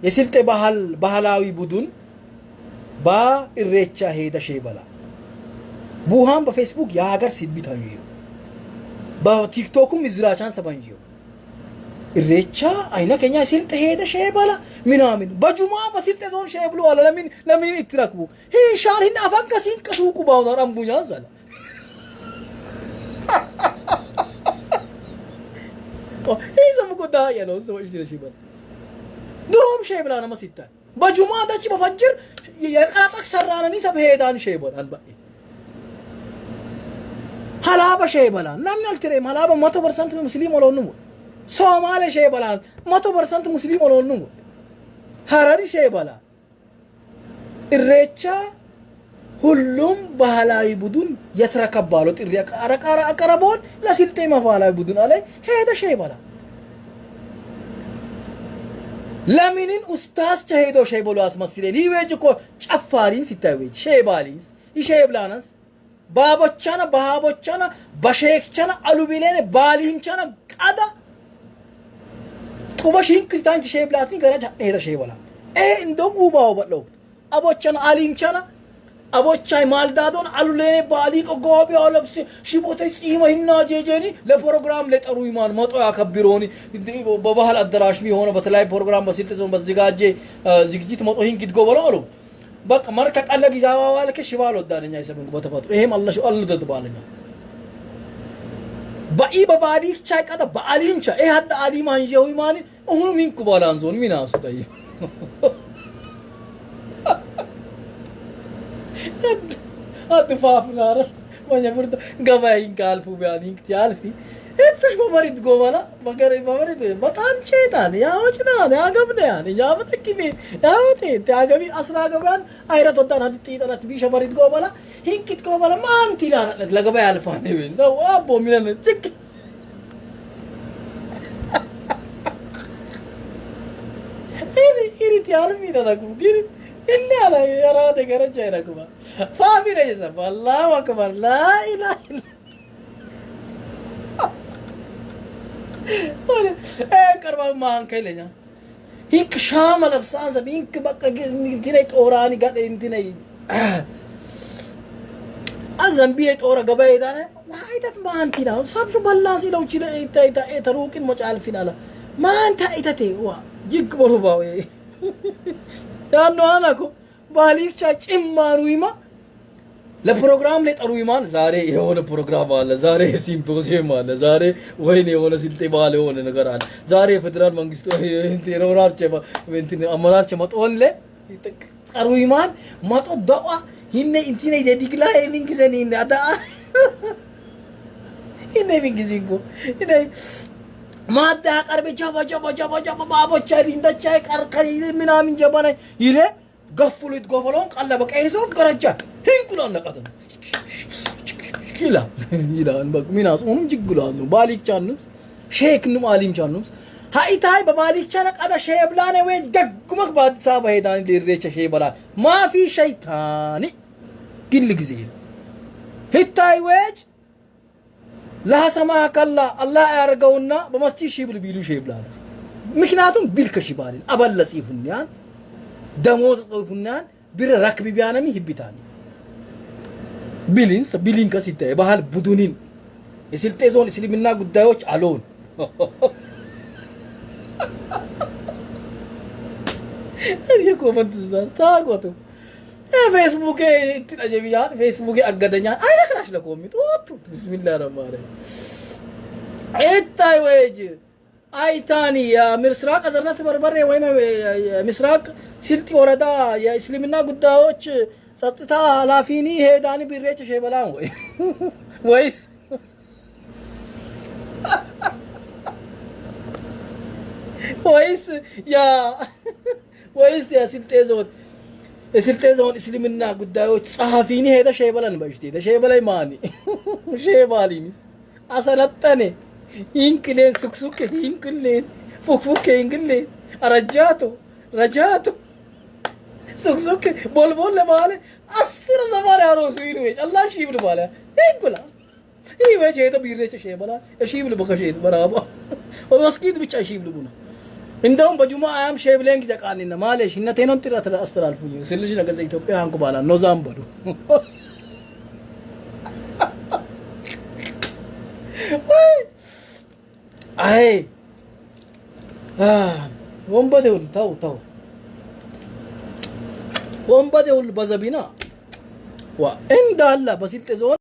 የስልጤ ባህላዊ ቡድን በኢሬቻ ሄደ ሼበላ ቡሃን በፌስቡክ የሀገር ሲድቢት አንጂዮ በቲክቶኩም izraachan sabanjiyo ኢሬቻ አይነ ከኛ ስልጤ ሄደ ሼበላ ምናምን በጁማ በስልጤ ዞን ሼብሉ አለ ለምን ይትራክቡ ሄ ሻሪን አፈንከሲን ከሱቁ ባውና አምቡኛ ዘላ ይዘም ጎዳ ያለው ሰው እሺ ሼበላ ድሮም ሼበላ ነው መስይታ በጁማ ዳች በፈጅር የቃጣቅ ሰራነኒ ሰብ ሄዳን ሼበላ አንባይ ሀላባ ሼበላ ናምን አልትሬም ሀላባ 100% ሙስሊም ወለውንም ሶማሌ ሼበላ 100% ሙስሊም ወለውንም ሀረሪ ሼበላ ኢሬቻ ሁሉም ባህላዊ ቡድን የተረከባሉ ጥሪ አቀረበውን ለስልጤ ባህላዊ ቡድን አለ ሄደ ሼበላ ለምንን ኡስታዝ ቸሄዶ ሼበሉ አስመስለን ይወጅ እኮ ጨፋሪን ሲታወጅ ሼባሊስ ይሼብላናስ ባቦቻና ባቦቻና በሼክቻና አሉቢሌነ ባሊንቻና ቀዳ ጡበሽን ክስታን ሼብላትን ገራጅ ሄደ ሼበላ እንደም ኡባው በለው አቦቻና አሊንቻና አቦቻይ ማልዳዶን አሉሌነ ባሊ ቆጎቢ አለብስ ሽቦተ ጺማይና ጄጄኒ ለፕሮግራም ለጠሩ ይማን መጦ ያከብሮኒ በባህል አዳራሽ ሚሆነ በተለይ ፕሮግራም በስልጥ ዞን በዝጋጄ ዝግጅት መጦ ሂንግት ጎበለው አሉ በቃ ማርካ ቀለ ጊዜዋ ዋልከ ሽባል ወዳነኛ ይሰብን በተፈጥሮ ይሄም አላህ አልደት ባለኛ በባዲ ቻይ ቀዳ በአሊንቻ ይሄ ሀዳ አሊ ማንጀው ይማን አሁን ሚንኩ ባላንዞን ሚናሱ ታይ አጥፋፍ ናረ ወኛ ብርዶ ገባይን ካልፉ ቢያን እንት ያልፊ እፍሽ በመሪት ጎባላ በገረ በመሪት በጣም ቼታን ያወጭና ያገብነያን ያበተኪቢ ያወቴ ታገቢ አስራ ገባን አይረት ወጣን አጥቲ ጠራት ቢሸ መሪት ጎባላ ሂንኪት ጎባላ ማንቲ ላለት ለገባ ያልፋን ይዘው አቦ ሚለን ትክ ኢሪት ያልሚ ደረጉ ግን إلا لا يرى دكرة جايركما فامي رجسم الله أكبر لا إله إلا كربا ما أنكيلنا هيك شام لبسان زبين كبك إنتي توراني قد إنتي أزمبيه تورا قبائي دانا ما إيتات ما أنتي نا سب بالله سي لو تشيل إيتا تروكين مش عارفين على ما أنت إيتا تيوا جيك بروباوي ያኑ አናኮ ባሊቻ ጭማሩይማ ለፕሮግራም ላይ ጠሩይማን ዛሬ የሆነ ፕሮግራም አለ ዛሬ ሲምፖዚየም አለ ዛሬ ወይኔ የሆነ ስልጤ ባለ የሆነ ነገር አለ ዛሬ ፌደራል መንግስቱ ቴሮራርቸ እንትን አመራርቸ መጦለ ጠሩይማን መጦ ዳዋ ይነ እንትን ይደዲግላ የሚንግዘኒ እንዳዳ ይነ የሚንግዚንጎ ይነ ማዳ ቀርበ ጃባ ባቦቻ ቢንደቻ ቀርከይ ምናምን ጀባና ይለ ገፍሉት ጎበሎን ቀለ በቀይሶፍ ገረጃ ሂንኩላን ነቀተ ይላን ሚናሱንም ጅግላን ባሊቻንስ ሼክንም አሊምቻንስ ሃይታይ በባሊቻ ነቀደ ሼብላኔ ወይ ደግመክ በአዲስ አበባ ሄዳን ሊሬቸ ሼበላ ማፊ ሸይጣኒ ግል ጊዜ ሂታይ ወጅ ለሐሰማ ከላ አላህ ያርገውና በመስጂድ ሺብል ቢሉ ሼብላን ምክንያቱም ቢልከሽባልን አበለጽይፉኛን ደሞዝ ጽፉኛን ቢረ ረክብ ቢያነሚ ይብታኒ ቢሊን ከሲተ ባህል ቡዱኒን የስልጤ ዞን እስልምና ጉዳዮች አሎን የኮመንት ታቆቱ ፌስቡክ እንትን ፌስቡክ አገደኛ አይነክራሽ ለኮሚት ወጡ ቢስሚላህ ረማረ እታይ ወጅ አይታኒ የምስራቅ አዘርነት በርበሬ ወይ ምስራቅ ስልጤ ወረዳ የእስልምና ጉዳዮች ጸጥታ ኃላፊኒ ሄዳኒ ቢሬቸ ሼበላ ወይስ ወይስ ያ ስልጤ ዞን እስልምና ጉዳዮች ጸሐፊኒ ሄደ ሼበላን በሽቲ ሼበላይ ማኒ ሼባሊኒስ አሰለጠነ ይንክሌን ሱክሱክ ይንክሌን ፉክፉክ ይንክሌን ረጃቶ ሱክሱክ ቦልቦል ለማለ 10 ዘማሪ አሮሱ ይሉ አላህ ሺብል ባለ ይንኩላ ይወጀ ሄደ ቢሬቸ ሼበላ ሺብል በከሸት በራባ ወመስጊድ ብቻ ሺብል ቡና እንደውም በጁማ አያም ሼብሌን ጊዜቃኒና ማለሽ እነቴኖን ጥራት አስተላልፉኝ ስልሽ ነገ ኢትዮጵያ አንኩ ባላ ነው ዛምበዱ አይ ወንበዴ ሁሉ ተው ወንበዴ ሁሉ በዘቢና ዋ እንዳላ በስልጤ ዞን